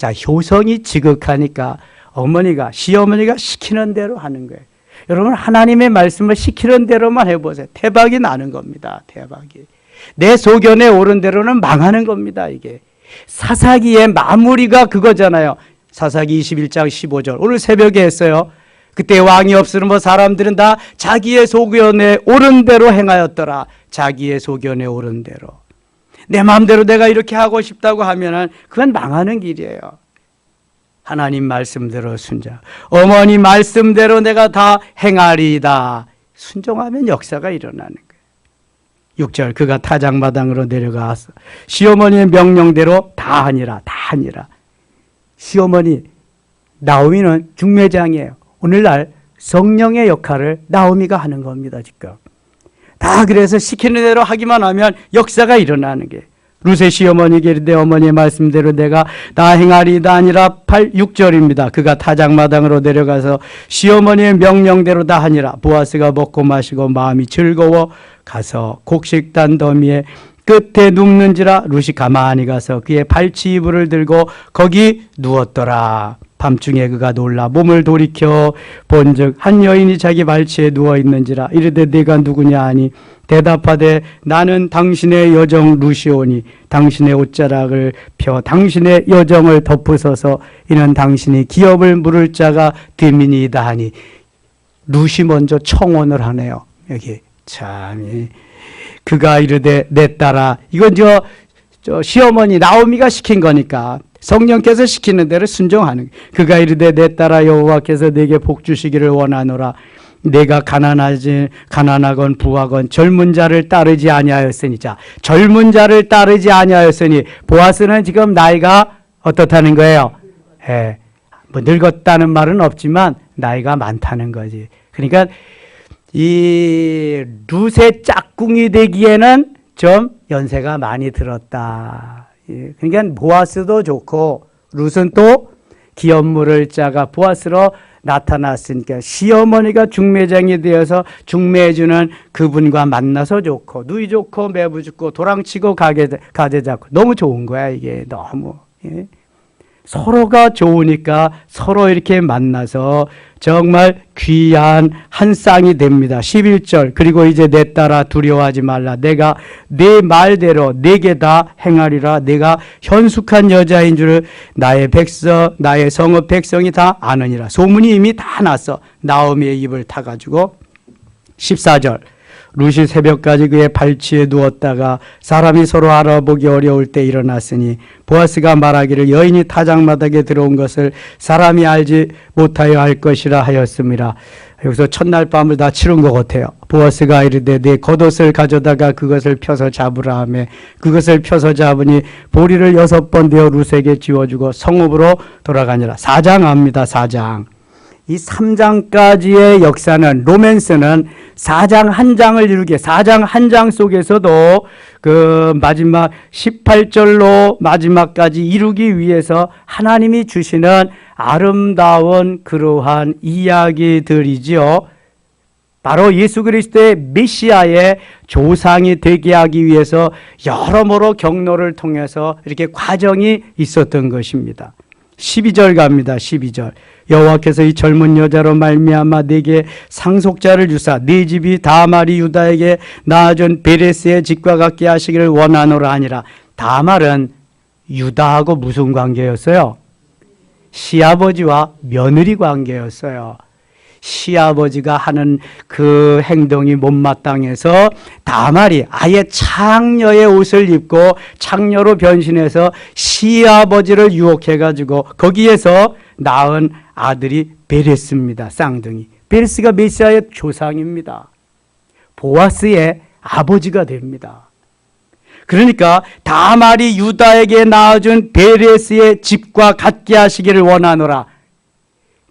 자, 효성이 지극하니까 어머니가, 시어머니가 시키는 대로 하는 거예요. 여러분, 하나님의 말씀을 시키는 대로만 해보세요. 대박이 나는 겁니다. 대박이. 내 소견에 오른 대로는 망하는 겁니다. 이게 사사기의 마무리가 그거잖아요. 사사기 21장 15절 오늘 새벽에 했어요. 그때 왕이 없으면 뭐 사람들은 다 자기의 소견에 오른 대로 행하였더라. 자기의 소견에 오른 대로. 내 마음대로 내가 이렇게 하고 싶다고 하면은 그건 망하는 길이에요. 하나님 말씀대로 순종. 어머니 말씀대로 내가 다 행하리이다. 순종하면 역사가 일어나는 거예요. 6절 그가 타작마당으로 내려가서 시어머니의 명령대로 다 하니라. 다 하니라. 시어머니 나오미는 중매장이에요. 오늘날 성령의 역할을 나오미가 하는 겁니다. 지금 다 그래서 시키는 대로 하기만 하면 역사가 일어나는 게 룻의 시어머니에게 이르되 어머니의 말씀대로 내가 다 행하리이다 아니라 6절입니다. 그가 타작마당으로 내려가서 시어머니의 명령대로 다 하니라. 보아스가 먹고 마시고 마음이 즐거워 가서 곡식단 더미에 끝에 눕는지라. 룻이 가만히 가서 그의 발치 이불을 들고 거기 누웠더라. 밤중에 그가 놀라 몸을 돌이켜 본즉 한 여인이 자기 발치에 누워 있는지라. 이르되 네가 누구냐 하니 대답하되 나는 당신의 여정 룻이오니 당신의 옷자락을 펴 당신의 여정을 덮으소서. 이는 당신이 기업을 물을 자가 됨이니이다 하니 룻이 먼저 청혼을 하네요. 여기 참 그가 이르되 내 딸아. 이건 저 시어머니 나오미가 시킨 거니까 성령께서 시키는 대로 순종하는. 그가 이르되 내 딸아 여호와께서 내게 복 주시기를 원하노라. 내가 가난하건 부하건 젊은 자를 따르지 아니하였으니. 자, 젊은 자를 따르지 아니하였으니 보아스는 지금 나이가 어떻다는 거예요? 예, 뭐 늙었다는 말은 없지만 나이가 많다는 거지. 그러니까 이 룻의 짝꿍이 되기에는 좀 연세가 많이 들었다. 그러니까 보아스도 좋고 룻은 또 기업 물을 자가 보아스로 나타났으니까 시어머니가 중매장이 되어서 중매해주는 그분과 만나서 좋고 누이 좋고 매부 좋고 도랑치고 가재 잡고 너무 좋은 거야. 이게 너무 서로가 좋으니까 서로 이렇게 만나서 정말 귀한 한 쌍이 됩니다. 11절 그리고 이제 내 딸아 두려워하지 말라. 내가 네 말대로 네게 다 행하리라. 내가 현숙한 여자인 줄 나의 성읍 백성이 다 아느니라. 소문이 이미 다 났어. 나오미의 입을 타가지고 14절 룻이 새벽까지 그의 발치에 누웠다가 사람이 서로 알아보기 어려울 때 일어났으니 보아스가 말하기를 여인이 타작마당에 들어온 것을 사람이 알지 못하여 할 것이라 하였습니다. 여기서 첫날 밤을 다 치른 것 같아요. 보아스가 이르되 내 겉옷을 가져다가 그것을 펴서 잡으라 하며 그것을 펴서 잡으니 보리를 6번 되어 룻에게 지워주고 성읍으로 돌아가니라. 4장 합니다. 4장. 이 3장까지의 역사는 로맨스는 4장 한 장을 이루게 4장 한 장 속에서도 그 마지막 18절로 마지막까지 이루기 위해서 하나님이 주시는 아름다운 그러한 이야기들이지요. 바로 예수 그리스도의 메시아의 조상이 되게 하기 위해서 여러모로 경로를 통해서 이렇게 과정이 있었던 것입니다. 12절 갑니다. 12절 여호와께서 이 젊은 여자로 말미암아 네게 상속자를 주사 네 집이 다말이 유다에게 낳아준 베레스의 집과 같게 하시기를 원하노라 하니라. 다말은 유다하고 무슨 관계였어요? 시아버지와 며느리 관계였어요. 시아버지가 하는 그 행동이 못마땅해서 다말이 아예 창녀의 옷을 입고 창녀로 변신해서 시아버지를 유혹해가지고 거기에서 낳은 아들이 베레스입니다. 쌍둥이. 베레스가 메시아의 조상입니다. 보아스의 아버지가 됩니다. 그러니까 다말이 유다에게 낳아준 베레스의 집과 같게 하시기를 원하노라.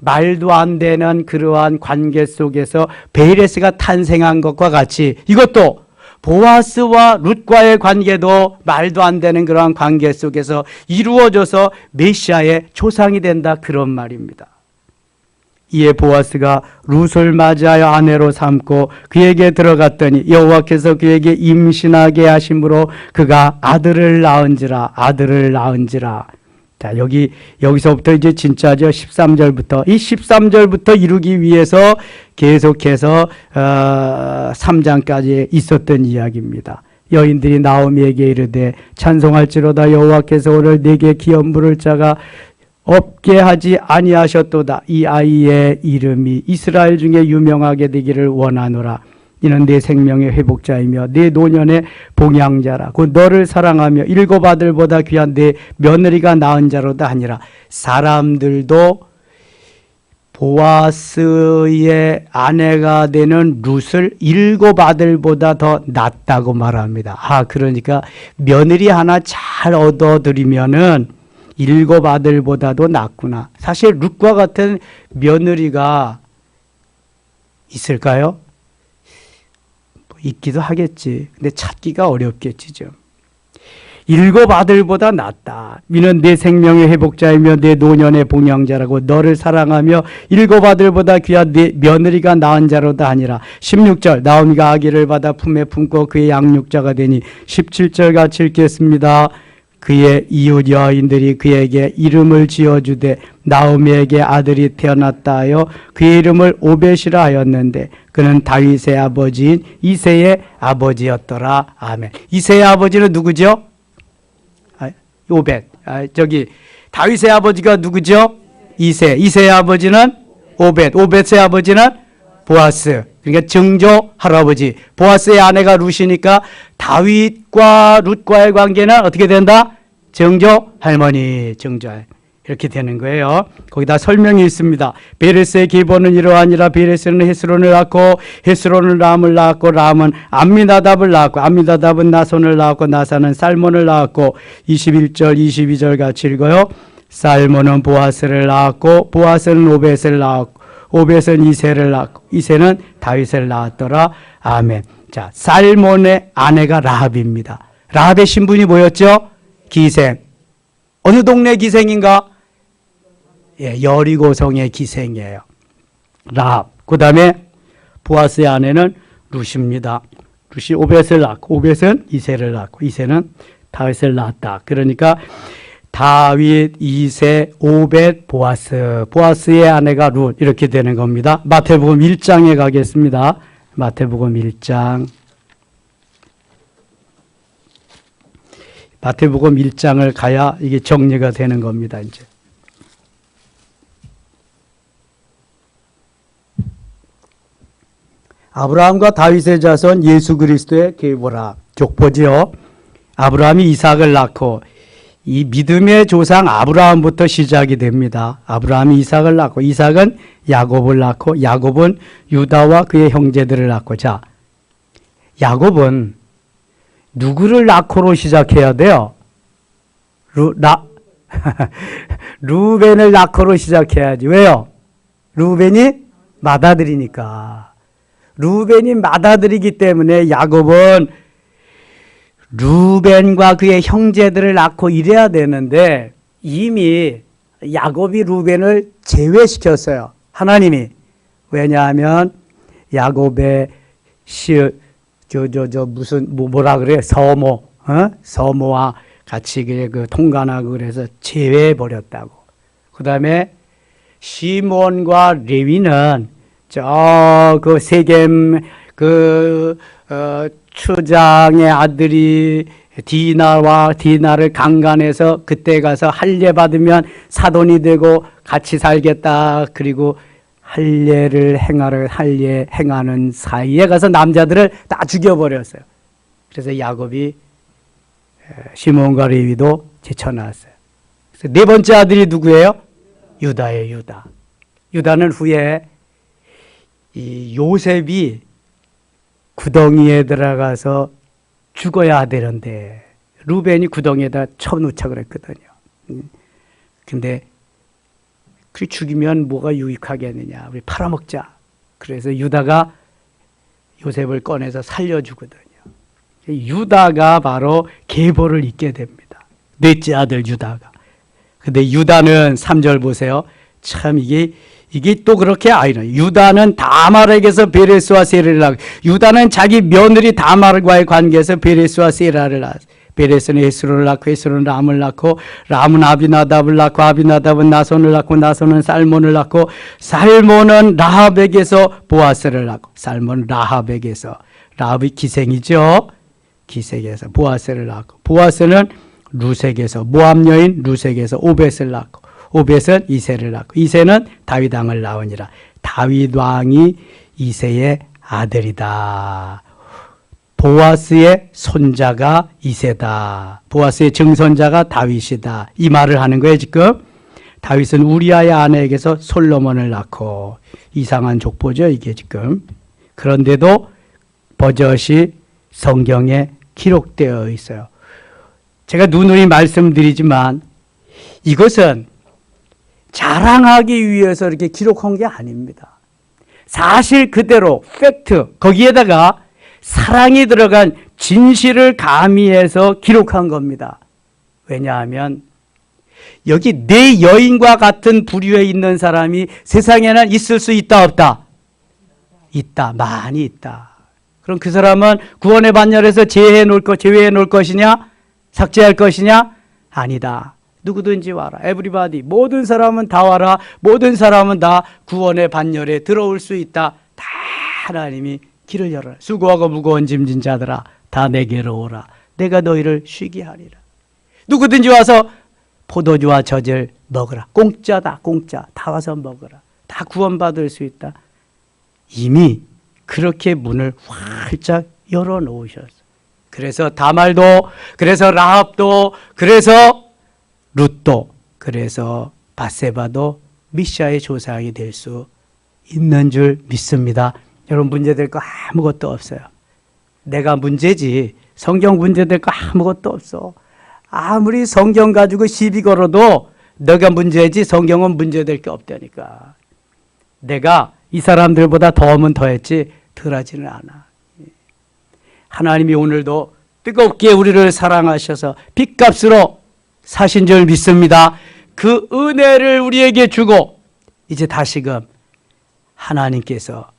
말도 안 되는 그러한 관계 속에서 베레스가 탄생한 것과 같이 이것도 보아스와 룻과의 관계도 말도 안 되는 그러한 관계 속에서 이루어져서 메시아의 조상이 된다, 그런 말입니다. 이에 보아스가 룻을 맞이하여 아내로 삼고 그에게 들어갔더니 여호와께서 그에게 임신하게 하심으로 그가 아들을 낳은지라. 자, 여기서부터 이제 진짜죠. 13절부터. 이 13절부터 이루기 위해서 계속해서 3장까지 있었던 이야기입니다. 여인들이 나오미에게 이르되 찬송할지로다 여호와께서 오늘 내게 기업 물을 자가 없게 하지 아니하셨도다. 이 아이의 이름이 이스라엘 중에 유명하게 되기를 원하노라. 이는 내 생명의 회복자이며 내 노년의 봉양자라. 곧 너를 사랑하며 일곱 아들보다 귀한 내 며느리가 낳은 자로다 하니라. 사람들도 보아스의 아내가 되는 룻을 일곱 아들보다 더 낫다고 말합니다. 그러니까 며느리 하나 잘 얻어들이면은 일곱 아들보다도 낫구나. 사실 룻과 같은 며느리가 있을까요? 있기도 하겠지. 근데 찾기가 어렵겠지 좀. 일곱 아들보다 낫다. 이는 내 생명의 회복자이며 내 노년의 봉양자라고 너를 사랑하며 일곱 아들보다 귀한 내 며느리가 낳은 자로다 하니라. 16절 나오미가 아기를 받아 품에 품고 그의 양육자가 되니 17절 같이 읽겠습니다. 그의 이웃 여인들이 그에게 이름을 지어주되 나오미에게 아들이 태어났다 하여 그의 이름을 오벳이라 하였는데 그는 다윗의 아버지인 이새의 아버지였더라. 아멘. 이새의 아버지는 누구죠? 오벳. 다윗의 아버지가 누구죠? 이새의 아버지는 오벳. 오벳의 아버지는 보아스. 그러니까 증조 할아버지. 보아스의 아내가 룻이니까 다윗과 룻과의 관계는 어떻게 된다? 증조 할머니, 증조. 이렇게 되는 거예요. 거기다 설명이 있습니다. 베레스의 기본은 이러하니라. 베레스는 헤스론을 낳고 헤스론은 람을 낳았고 람은 암미나답을 낳았고 암미나답은 나손을 낳았고 나사는 살몬을 낳았고 21절 22절 같이 읽어요. 살몬은 보아스를 낳았고 보아스는 오벳을 낳았고 오벳은 이새를 낳고 이새는 다윗을 낳았더라. 아멘. 자, 살몬의 아내가 라합입니다. 라합의 신분이 뭐였죠? 기생. 어느 동네 기생인가? 여리고성의 기생이에요. 라합. 그 다음에 보아스의 아내는 룻입니다. 룻이 오벳을 낳고 오벳은 이새를 낳고 이새는 다윗을 낳았다. 그러니까 다윗, 이새, 오벳, 보아스. 보아스의 아내가 룻. 이렇게 되는 겁니다. 마태복음 1장에 가겠습니다. 마태복음 1장. 마태복음 1장을 가야 이게 정리가 되는 겁니다, 이제. 아브라함과 다윗의 자손 예수 그리스도의 계보라. 족보지요. 아브라함이 이삭을 낳고 이 믿음의 조상 아브라함부터 시작이 됩니다. 아브라함이 이삭을 낳고 이삭은 야곱을 낳고 야곱은 유다와 그의 형제들을 낳고 자, 야곱은 누구를 낳고로 시작해야 돼요? 루벤을 낳고로 시작해야지. 왜요? 루벤이 맏아들이니까. 루벤이 맏아들이기 때문에 야곱은 루벤과 그의 형제들을 낳고 이래야 되는데 이미 야곱이 루벤을 제외시켰어요. 하나님이. 왜냐하면 야곱의 뭐라 그래요? 서모와 같이 그 통관하고 그래서 제외해버렸다고. 그 다음에 시몬과 레위는 그 세겜 추장의 아들이 디나를 강간해서 그때 가서 할례 받으면 사돈이 되고 같이 살겠다. 그리고 할례 행하는 사이에 가서 남자들을 다 죽여버렸어요. 그래서 야곱이 시몬과 레위도 제쳐놨어요. 그래서 네 번째 아들이 누구예요? 유다예요, 유다. 유다는 후에 이 요셉이 구덩이에 들어가서 죽어야 되는데 루벤이 구덩이에다 쳐놓자 그랬거든요. 근데 그 죽이면 뭐가 유익하겠느냐. 우리 팔아먹자. 그래서 유다가 요셉을 꺼내서 살려주거든요. 유다가 바로 계보를 잇게 됩니다. 넷째 아들 유다가. 근데 유다는 3절 보세요. 참 이게 또 그렇게 아이러니. 유다는 다말에게서 베레스와 세라를 낳고 유다는 자기 며느리 다말과의 관계에서 베레스와 세라를 낳았어요. 베레스는 헤스론을 낳고 헤스론은 람을 낳고 람은 아비나답을 낳고 아비나답은 나손을 낳고 나손은 살몬을 낳고 살몬은 라합에게서 보아스를 낳고 살몬은 라합에게서 라합이 기생이죠. 기생에서 보아스를 낳고 보아스는 루색에서 모압 여인 루색에서 오벳을 낳고 오벳은 이새를 낳고 이새는 다윗 왕을 낳으니라. 다윗 왕이 이새의 아들이다. 보아스의 손자가 이새다. 보아스의 증손자가 다윗이다. 이 말을 하는 거예요 지금. 다윗은 우리아의 아내에게서 솔로몬을 낳고 이상한 족보죠 이게 지금. 그런데도 버젓이 성경에 기록되어 있어요. 제가 누누이 말씀드리지만 이것은 자랑하기 위해서 이렇게 기록한 게 아닙니다. 사실 그대로 팩트 거기에다가 사랑이 들어간 진실을 가미해서 기록한 겁니다. 왜냐하면 여기 내 여인과 같은 부류에 있는 사람이 세상에는 있을 수 있다 없다? 있다. 많이 있다. 그럼 그 사람은 구원의 반열에서 제외해 놓을 것이냐? 삭제할 것이냐? 아니다. 누구든지 와라. 에브리바디. 모든 사람은 다 와라. 모든 사람은 다 구원의 반열에 들어올 수 있다. 다 하나님이 길을 열어라. 수고하고 무거운 짐진 자들아 다 내게로 오라. 내가 너희를 쉬게 하리라. 누구든지 와서 포도주와 젖을 먹으라. 공짜다. 공짜. 다 와서 먹으라. 다 구원받을 수 있다. 이미 그렇게 문을 활짝 열어놓으셨어. 그래서 다말도, 그래서 라합도, 그래서 룻도, 그래서 바세바도 미샤의 조상이 될 수 있는 줄 믿습니다. 여러분 문제될 거 아무것도 없어요. 내가 문제지 성경 문제될 거 아무것도 없어. 아무리 성경 가지고 시비 걸어도 너가 문제지 성경은 문제될 게 없다니까. 내가 이 사람들보다 더하면 더했지 덜하지는 않아. 하나님이 오늘도 뜨겁게 우리를 사랑하셔서 핏값으로 사신 줄 믿습니다. 그 은혜를 우리에게 주고 이제 다시금 하나님께서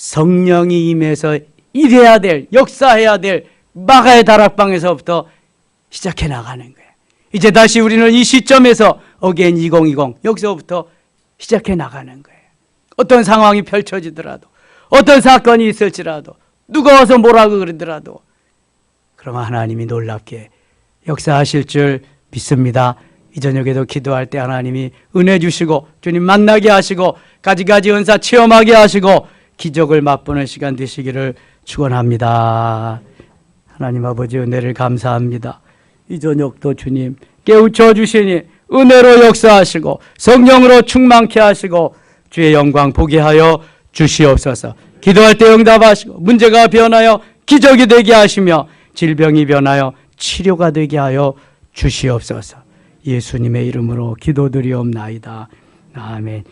성령이 임해서 일해야 될, 역사해야 될 마가의 다락방에서부터 시작해 나가는 거예요. 이제 다시 우리는 이 시점에서 어게인 2020 여기서부터 시작해 나가는 거예요. 어떤 상황이 펼쳐지더라도 어떤 사건이 있을지라도 누가 와서 뭐라고 그러더라도 그러면 하나님이 놀랍게 역사하실 줄 믿습니다. 이 저녁에도 기도할 때 하나님이 은혜 주시고 주님 만나게 하시고 가지가지 은사 체험하게 하시고 기적을 맛보는 시간 되시기를 축원합니다. 하나님 아버지 은혜를 감사합니다. 이 저녁도 주님 깨우쳐 주시니 은혜로 역사하시고 성령으로 충만케 하시고 주의 영광 보게 하여 주시옵소서. 기도할 때 응답하시고 문제가 변하여 기적이 되게 하시며 질병이 변하여 치료가 되게 하여 주시옵소서. 예수님의 이름으로 기도드리옵나이다. 아멘.